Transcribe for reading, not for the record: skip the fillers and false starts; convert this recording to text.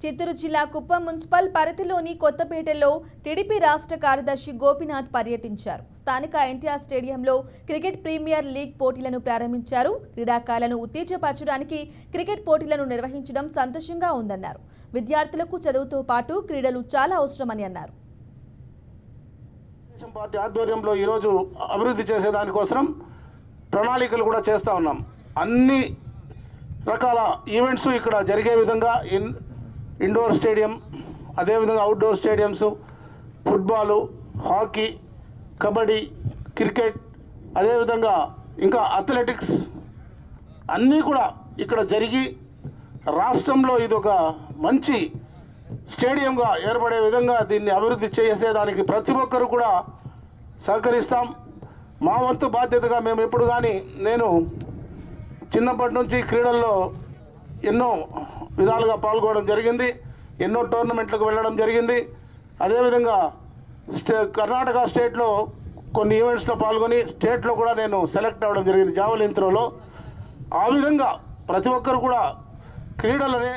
చిత్తూరు జిల్లా కుప్పం మున్సిపల్ పరిధిలోని కొత్తపేటలో టీడీపీ రాష్ట్ర కార్యదర్శి గోపీనాథ్ పర్యటించారు. స్థానిక ఎన్టీఆర్ స్టేడియంలో క్రికెట్ ప్రీమియర్ లీగ్ పోటీలను ప్రారంభించారు. క్రీడాకారులను ఉత్తేజపరచడానికి క్రికెట్ పోటీలను నిర్వహించడం సంతోషంగా ఉందన్నారు. విద్యార్థులకు చదువుతో పాటు క్రీడలు చాలా అవసరమని అన్నారు. పార్టీ ఆధ్వర్యంలో ఈరోజు అభివృద్ధి చేసేదానికోసం ప్రణాళికలు కూడా చేస్తూ ఉన్నాం. అన్ని రకాల ఈవెంట్స్ ఇక్కడ జరిగే విధంగా ఇండోర్ స్టేడియం, అదేవిధంగా outdoor stadiums, football, hockey, kabaddi, cricket, అదేవిధంగా ఇంకా అథ్లెటిక్స్ అన్నీ కూడా ఇక్కడ జరిగి రాష్ట్రంలో ఇది ఒక మంచి స్టేడియంగా ఏర్పడే విధంగా దీన్ని అభివృద్ధి చేసేదానికి ప్రతి ఒక్కరు కూడా సహకరిస్తాం. మా వంతు బాధ్యతగా మేము ఎప్పుడు కానీ నేను చిన్నప్పటి నుంచి క్రీడల్లో ఎన్నో విధాలుగా పాల్గొనడం జరిగింది. ఎన్నో టోర్నమెంట్లకు వెళ్ళడం జరిగింది. అదేవిధంగా కర్ణాటక స్టేట్లో కొన్ని ఈవెంట్స్లో పాల్గొని స్టేట్లో కూడా నేను సెలెక్ట్ అవ్వడం జరిగింది జావలిన్ త్రోలో. ఆ విధంగా ప్రతి ఒక్కరు కూడా క్రీడలనే